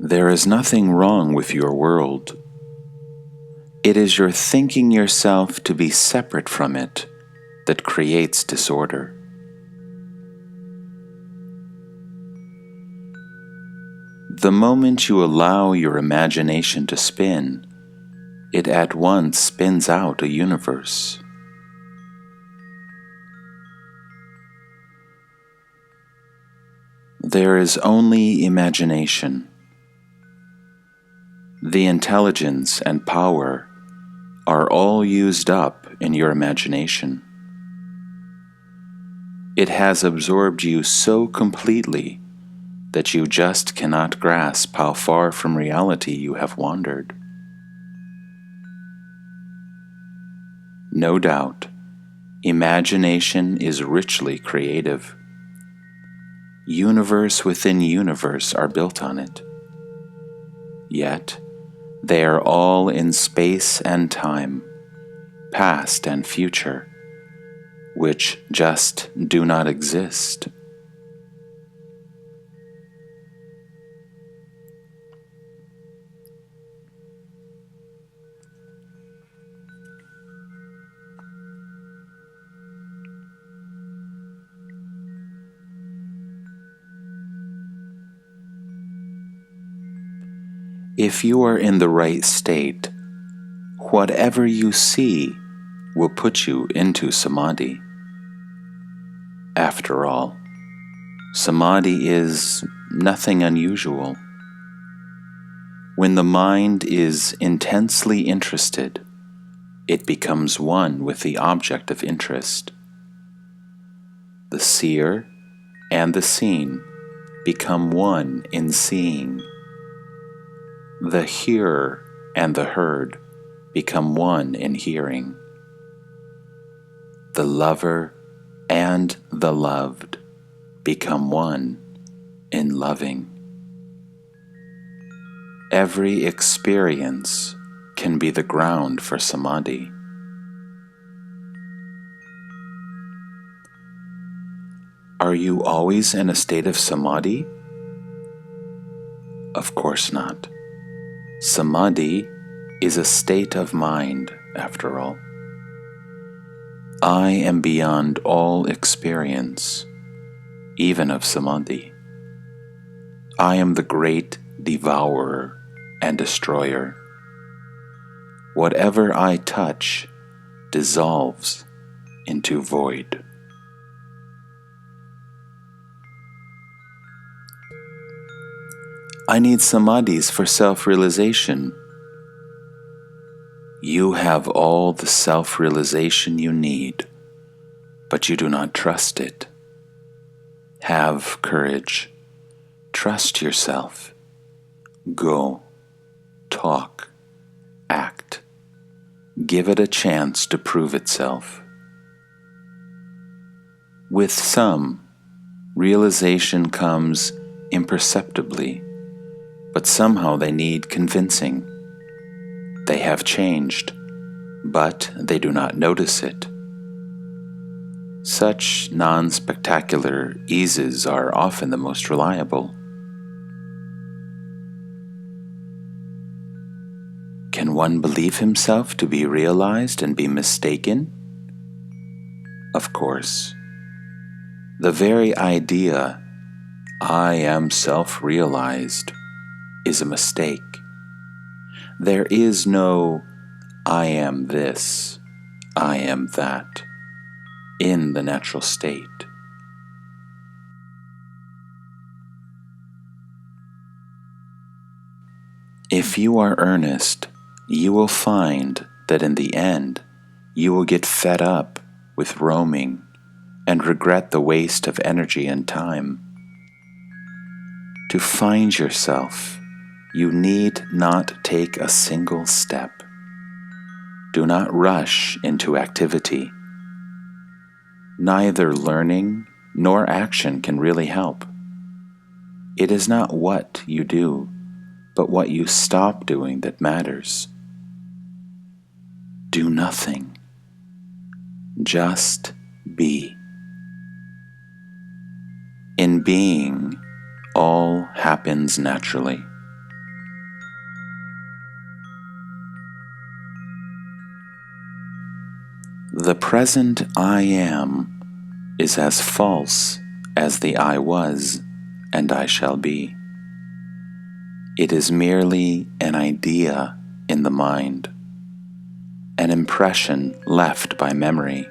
There is nothing wrong with your world. It is your thinking yourself to be separate from it that creates disorder. The moment you allow your imagination to spin, it at once spins out a universe. There is only imagination. The intelligence and power are all used up in your imagination. It has absorbed you so completely that you just cannot grasp how far from reality you have wandered. No doubt, imagination is richly creative. Universe within universe are built on it. Yet, they are all in space and time, past and future, which just do not exist. If you are in the right state, whatever you see will put you into samadhi. After all, samadhi is nothing unusual. When the mind is intensely interested, it becomes one with the object of interest. The seer and the seen become one in seeing. The hearer and the heard become one in hearing. The lover and the loved become one in loving. Every experience can be the ground for samadhi. Are you always in a state of samadhi? Of course not. Samadhi is a state of mind, after all. I am beyond all experience, even of samadhi. I am the great devourer and destroyer. Whatever I touch dissolves into void. I need samadhis for self-realization. You have all the self-realization you need, but you do not trust it. Have courage. Trust yourself. Go. Talk. Act. Give it a chance to prove itself. With some, realization comes imperceptibly, but somehow they need convincing. They have changed, but they do not notice it. Such non-spectacular eases are often the most reliable. Can one believe himself to be realized and be mistaken? Of course. The very idea, I am self-realized, is a mistake. There is no, I am this, I am that, in the natural state. If you are earnest, you will find that in the end, you will get fed up with roaming and regret the waste of energy and time. To find yourself, you need not take a single step. Do not rush into activity. Neither learning nor action can really help. It is not what you do, but what you stop doing that matters. Do nothing. Just be. In being, all happens naturally. The present I am is as false as the I was and I shall be. It is merely an idea in the mind, an impression left by memory,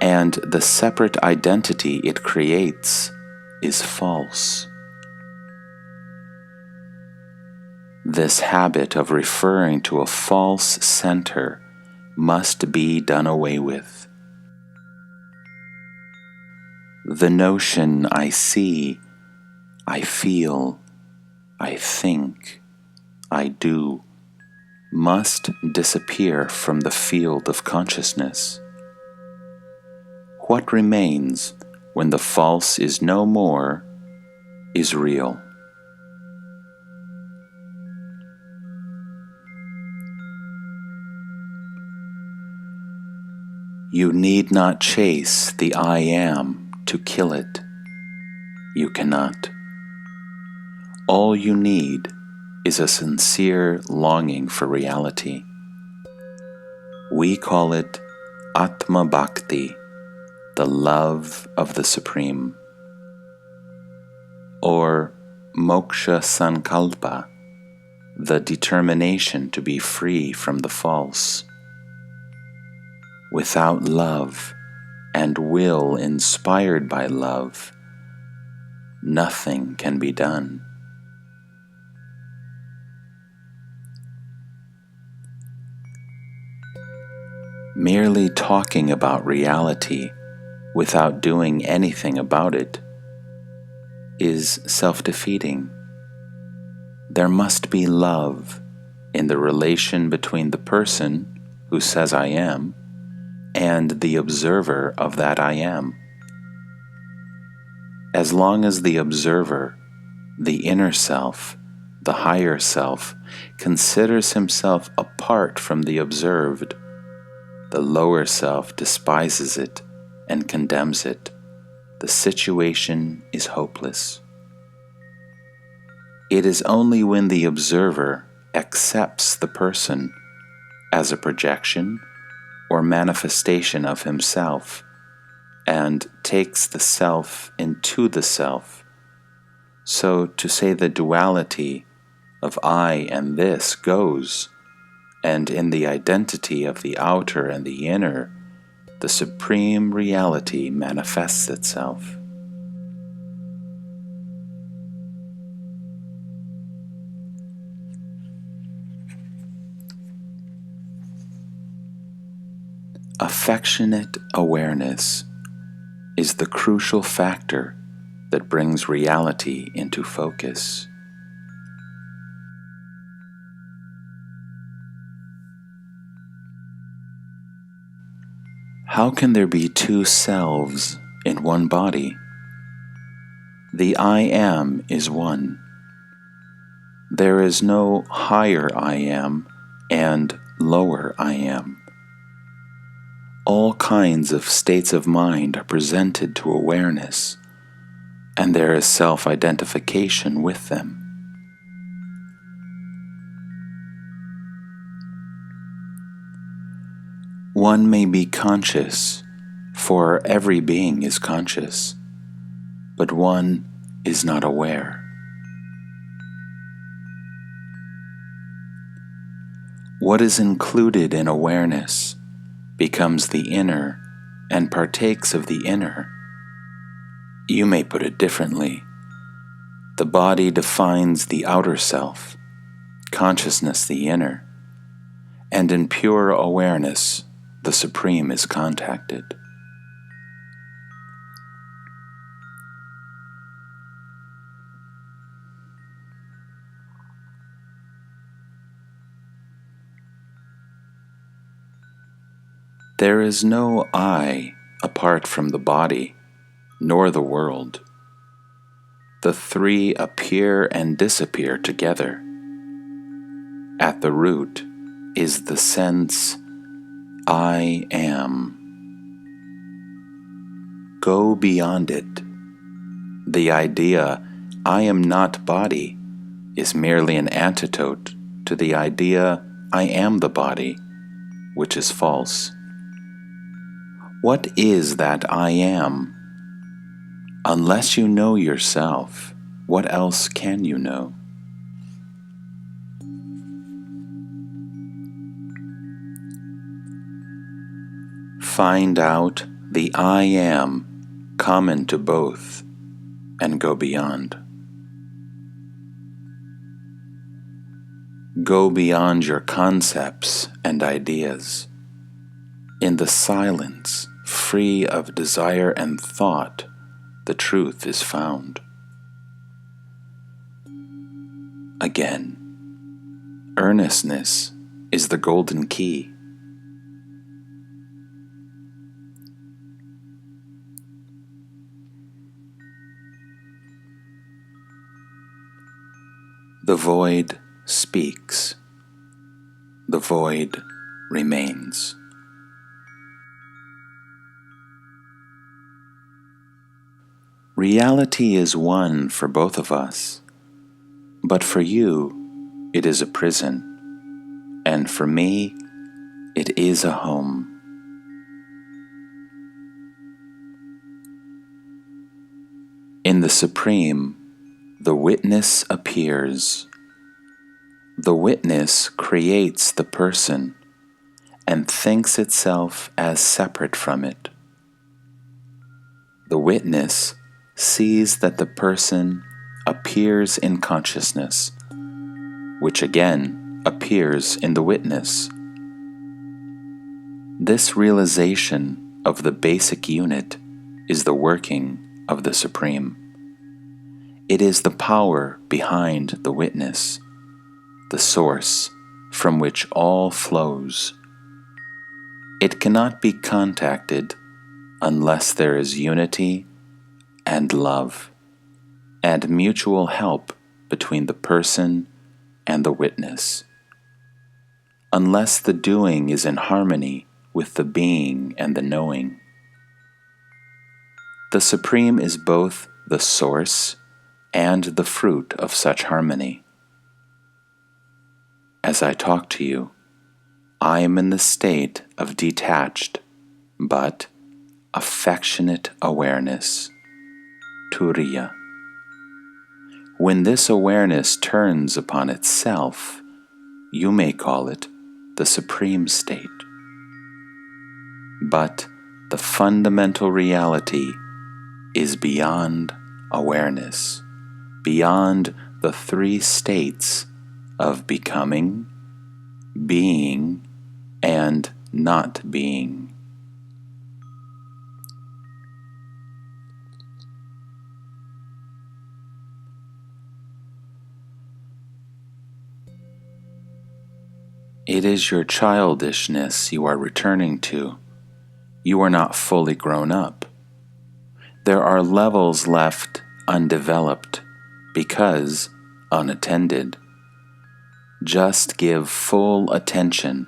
and the separate identity it creates is false. This habit of referring to a false center must be done away with. The notion I see, I feel, I think, I do, must disappear from the field of consciousness. What remains when the false is no more is real. You need not chase the I am to kill it. You cannot. All you need is a sincere longing for reality. We call it Atma Bhakti, the love of the Supreme, or Moksha Sankalpa, the determination to be free from the false. Without love and will inspired by love, nothing can be done. Merely talking about reality without doing anything about it is self-defeating. There must be love in the relation between the person who says I am and the observer of that I am. As long as the observer, the inner self, the higher self, considers himself apart from the observed, the lower self despises it and condemns it. The situation is hopeless. It is only when the observer accepts the person as a projection or manifestation of himself and takes the self into the self. So to say the duality of I and this goes, and in the identity of the outer and the inner, the supreme reality manifests itself. Affectionate awareness is the crucial factor that brings reality into focus. How can there be two selves in one body? The I am is one. There is no higher I am and lower I am. All kinds of states of mind are presented to awareness, and there is self-identification with them. One may be conscious, for every being is conscious, but one is not aware. What is included in awareness becomes the inner and partakes of the inner. You may put it differently. The body defines the outer self, consciousness the inner, and in pure awareness, the Supreme is contacted. There is no I apart from the body, nor the world. The three appear and disappear together. At the root is the sense, I am. Go beyond it. The idea, I am not body is merely an antidote to the idea I am the body, which is false. What is that I am? Unless you know yourself, what else can you know? Find out the I am common to both and go beyond. Go beyond your concepts and ideas. In the silence, free of desire and thought, the truth is found. Again, earnestness is the golden key. The void speaks. The void remains. Reality is one for both of us, but for you, it is a prison, and for me, it is a home. In the Supreme, the witness appears. The witness creates the person and thinks itself as separate from it. The witness sees that the person appears in consciousness, which again appears in the witness. This realization of the basic unit is the working of the Supreme. It is the power behind the witness, the source from which all flows. It cannot be contacted unless there is unity and love and mutual help between the person and the witness. Unless the doing is in harmony with the being and the knowing. The Supreme is both the source and the fruit of such harmony. As I talk to you, I am in the state of detached but affectionate awareness, turiya. When this awareness turns upon itself, you may call it the Supreme state. But the fundamental reality is beyond awareness, beyond the three states of becoming, being, and not being. It is your childishness you are returning to. You are not fully grown up. There are levels left undeveloped because unattended. Just give full attention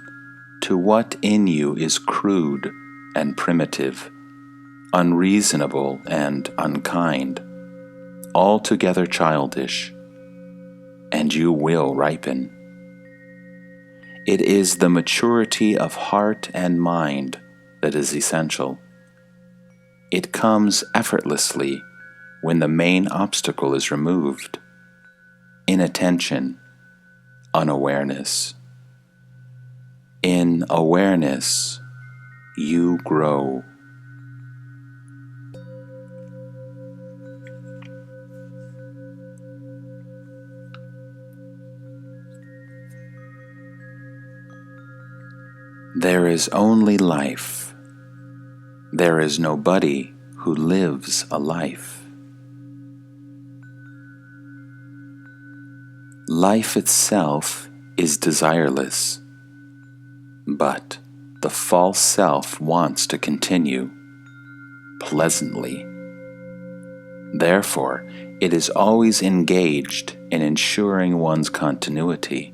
to what in you is crude and primitive, unreasonable and unkind, altogether childish, and you will ripen. It is the maturity of heart and mind that is essential. It comes effortlessly when the main obstacle is removed: inattention, unawareness. In awareness, you grow. There is only life. There is nobody who lives a life. Life itself is desireless, but the false self wants to continue pleasantly. Therefore, it is always engaged in ensuring one's continuity.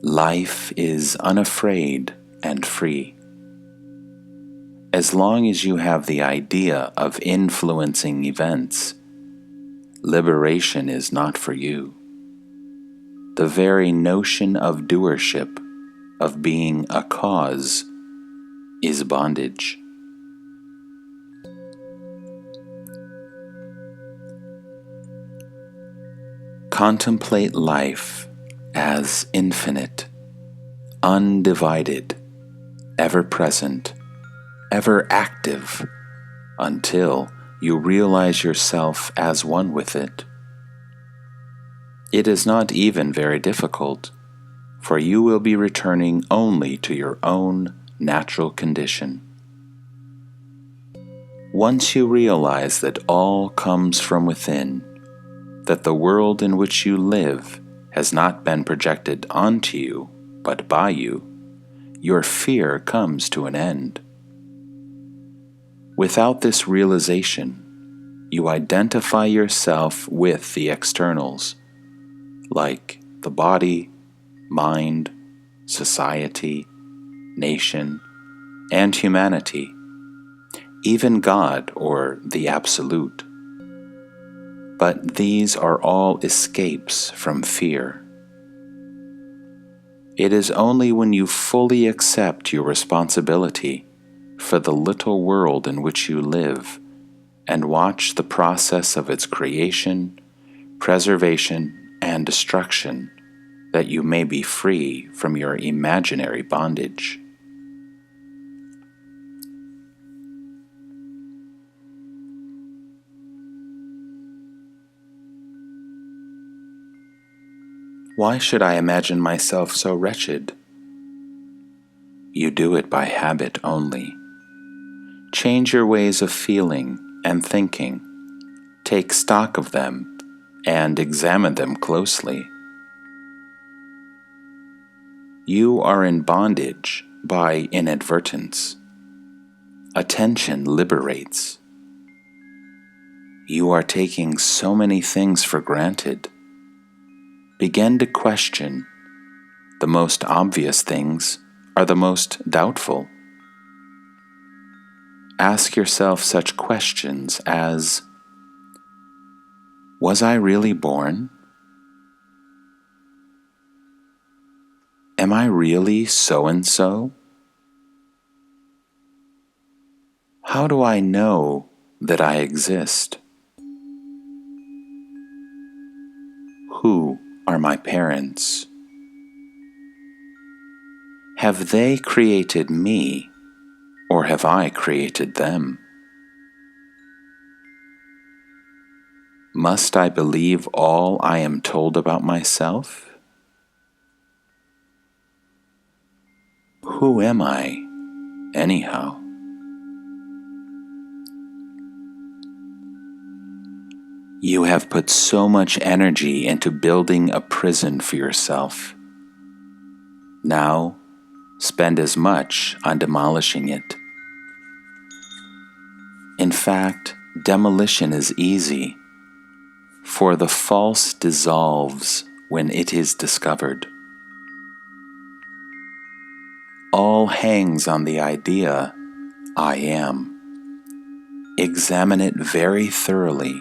Life is unafraid and free. As long as you have the idea of influencing events, liberation is not for you. The very notion of doership, of being a cause, is bondage. Contemplate life as infinite, undivided, ever present, ever active, until you realize yourself as one with it. It is not even very difficult, for you will be returning only to your own natural condition. Once you realize that all comes from within, that the world in which you live has not been projected onto you, but by you, your fear comes to an end. Without this realization, you identify yourself with the externals, like the body, mind, society, nation, and humanity, even God or the Absolute. But these are all escapes from fear. It is only when you fully accept your responsibility for the little world in which you live and watch the process of its creation, preservation, and destruction that you may be free from your imaginary bondage. Why should I imagine myself so wretched? You do it by habit only. Change your ways of feeling and thinking. Take stock of them and examine them closely. You are in bondage by inadvertence. Attention liberates. You are taking so many things for granted. Begin to question. The most obvious things are the most doubtful. Ask yourself such questions as, was I really born? Am I really so-and-so? How do I know that I exist? Who are my parents? Have they created me, or have I created them? Must I believe all I am told about myself? Who am I, anyhow? You have put so much energy into building a prison for yourself. Now, spend as much on demolishing it. In fact, demolition is easy, for the false dissolves when it is discovered. All hangs on the idea, I am. Examine it very thoroughly.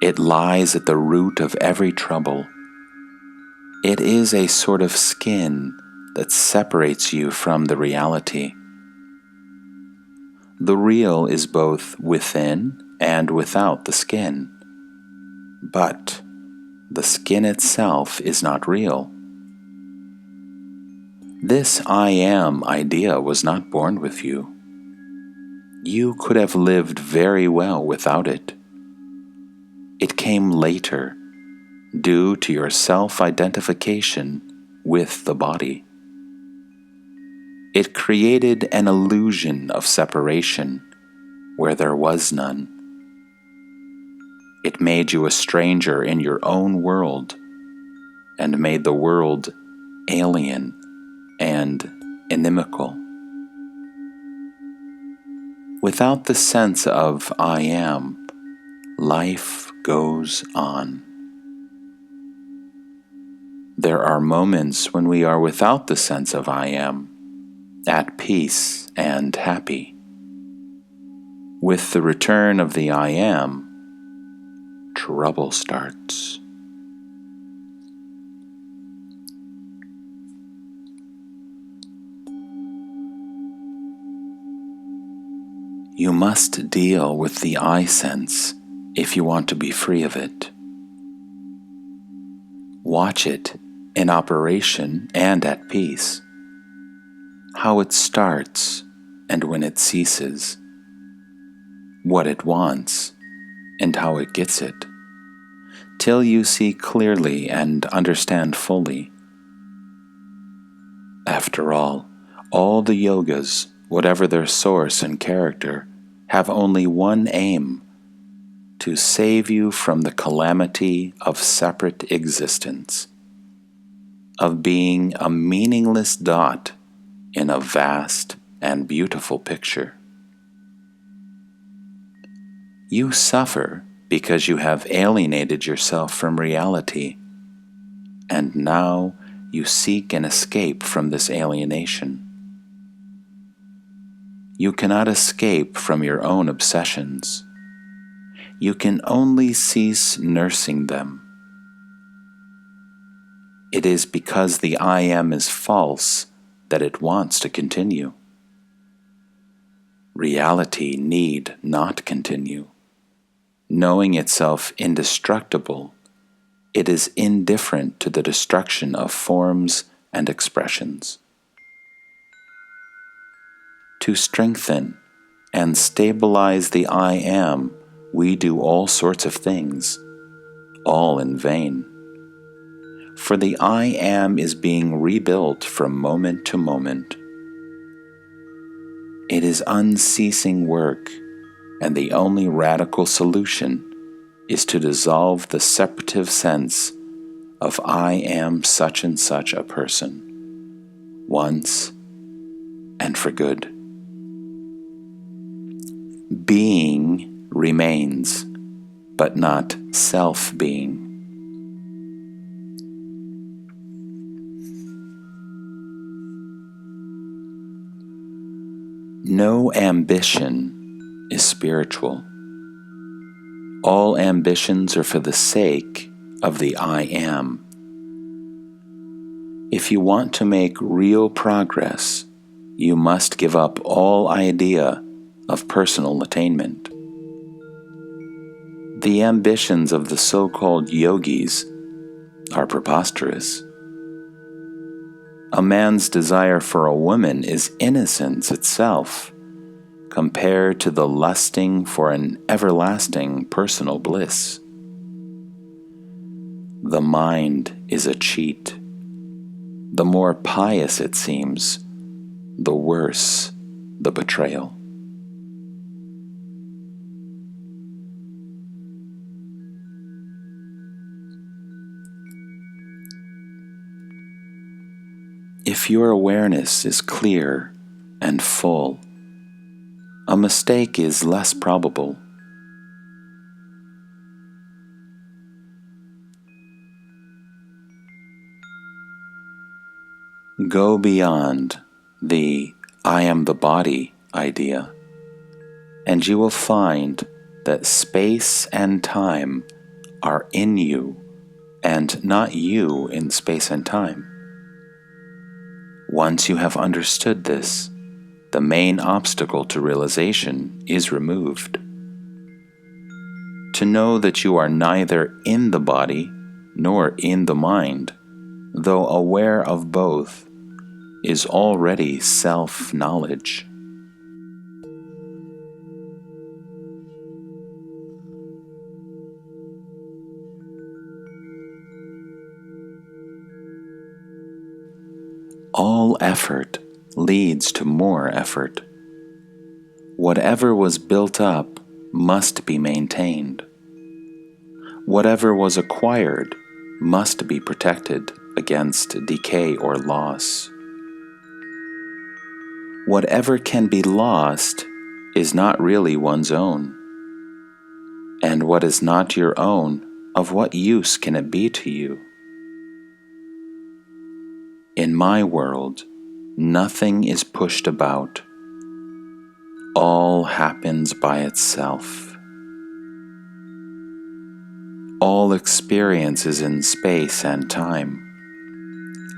It lies at the root of every trouble. It is a sort of skin that separates you from the reality. The real is both within and without the skin. But the skin itself is not real. This I am idea was not born with you. You could have lived very well without it. It came later, due to your self-identification with the body. It created an illusion of separation where there was none. It made you a stranger in your own world and made the world alien and inimical. Without the sense of I am, life goes on. There are moments when we are without the sense of I am, at peace and happy. With the return of the I am, trouble starts. You must deal with the I sense if you want to be free of it. Watch it in operation and at peace, how it starts and when it ceases, what it wants and how it gets it, till you see clearly and understand fully. After all the yogas, whatever their source and character, have only one aim: to save you from the calamity of separate existence, of being a meaningless dot in a vast and beautiful picture. You suffer because you have alienated yourself from reality, and now you seek an escape from this alienation. You cannot escape from your own obsessions. You can only cease nursing them. It is because the I am is false that it wants to continue. Reality need not continue. Knowing itself indestructible, it is indifferent to the destruction of forms and expressions. To strengthen and stabilize the I am, we do all sorts of things, all in vain. For the I am is being rebuilt from moment to moment. It is unceasing work, and the only radical solution is to dissolve the separative sense of I am such and such a person, once and for good. Being remains, but not self-being. No ambition is spiritual. All ambitions are for the sake of the I am. If you want to make real progress, you must give up all idea of personal attainment. The ambitions of the so-called yogis are preposterous. A man's desire for a woman is innocence itself, compared to the lusting for an everlasting personal bliss. The mind is a cheat. The more pious it seems, the worse the betrayal. If your awareness is clear and full, a mistake is less probable. Go beyond the I am the body idea, and you will find that space and time are in you and not you in space and time. Once you have understood this, the main obstacle to realization is removed. To know that you are neither in the body nor in the mind, though aware of both, is already self-knowledge. All effort leads to more effort. Whatever was built up must be maintained. Whatever was acquired must be protected against decay or loss. Whatever can be lost is not really one's own. And what is not your own, of what use can it be to you? In my world, nothing is pushed about. All happens by itself. All experience is in space and time,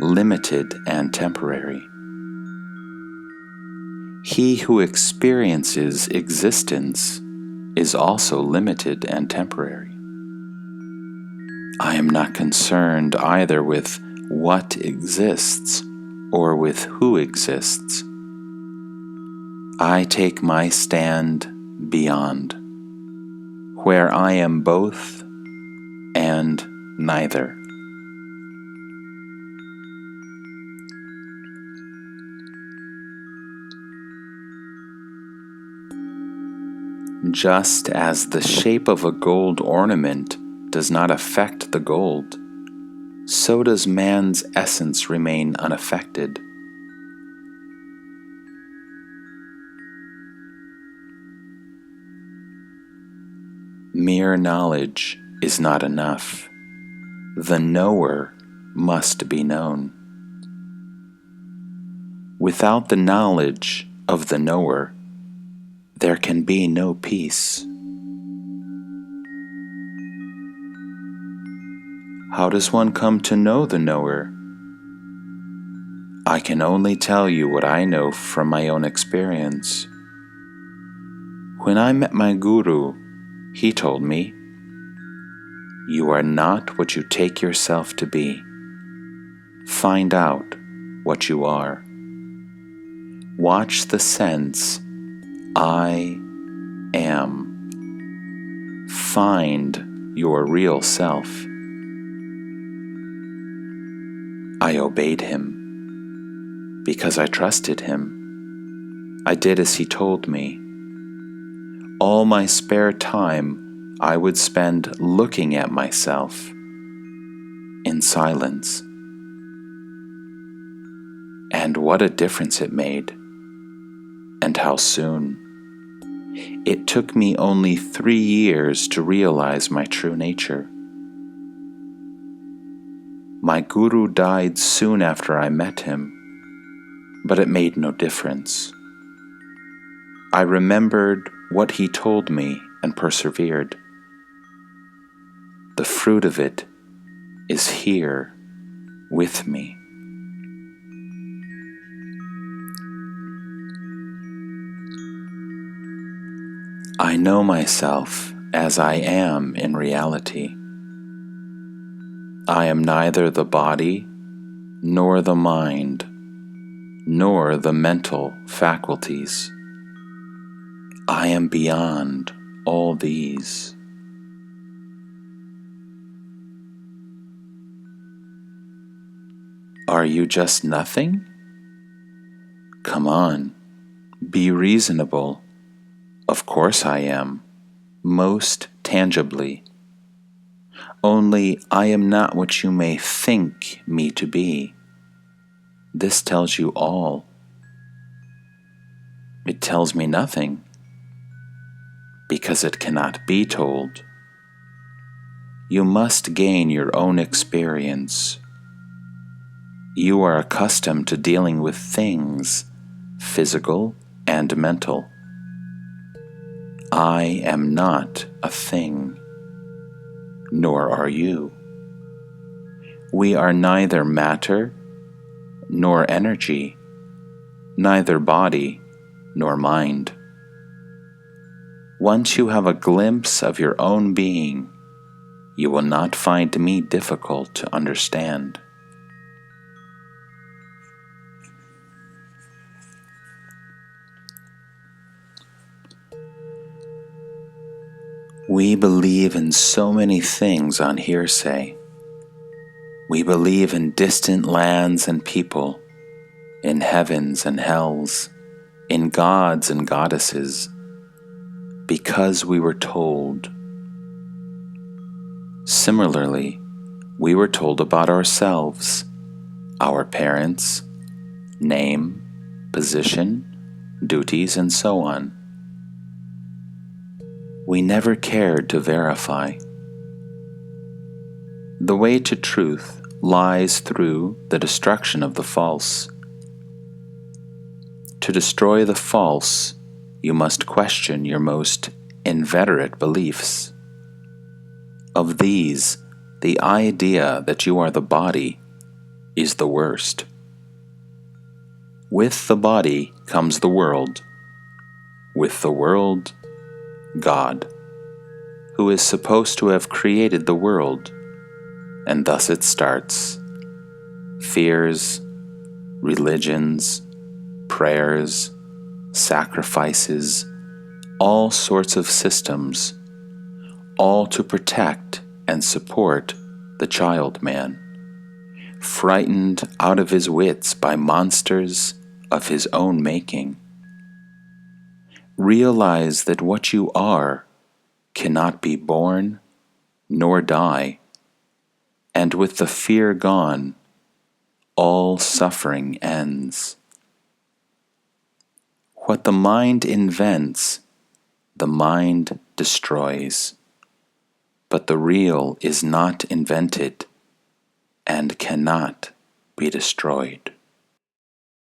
limited and temporary. He who experiences existence is also limited and temporary. I am not concerned either with what exists or with who exists. I take my stand beyond, where I am both and neither. Just as the shape of a gold ornament does not affect the gold, so does man's essence remain unaffected. Mere knowledge is not enough. The knower must be known. Without the knowledge of the knower, there can be no peace. How does one come to know the knower? I can only tell you what I know from my own experience. When I met my guru, he told me, "You are not what you take yourself to be. Find out what you are. Watch the sense, I am. Find your real self." I obeyed him because I trusted him. I did as he told me. All my spare time I would spend looking at myself in silence. And what a difference it made, and how soon. It took me only 3 years to realize my true nature. My guru died soon after I met him, but it made no difference. I remembered what he told me and persevered. The fruit of it is here with me. I know myself as I am in reality. I am neither the body, nor the mind, nor the mental faculties. I am beyond all these. Are you just nothing? Come on, be reasonable. Of course I am, most tangibly. Only I am not what you may think me to be. This tells you all. It tells me nothing, because it cannot be told. You must gain your own experience. You are accustomed to dealing with things, physical and mental. I am not a thing, nor are you. We are neither matter nor energy, neither body nor mind. Once you have a glimpse of your own being, you will not find me difficult to understand. We believe in so many things on hearsay. We believe in distant lands and people, in heavens and hells, in gods and goddesses, because we were told. Similarly, we were told about ourselves, our parents, name, position, duties, and so on. We never cared to verify. The way to truth lies through the destruction of the false. To destroy the false, you must question your most inveterate beliefs. Of these, the idea that you are the body is the worst. With the body comes the world. With the world, God, who is supposed to have created the world, and thus it starts. Fears, religions, prayers, sacrifices, all sorts of systems, all to protect and support the child man, frightened out of his wits by monsters of his own making. Realize that what you are cannot be born nor die, and with the fear gone, all suffering ends. What the mind invents, the mind destroys, but the real is not invented and cannot be destroyed.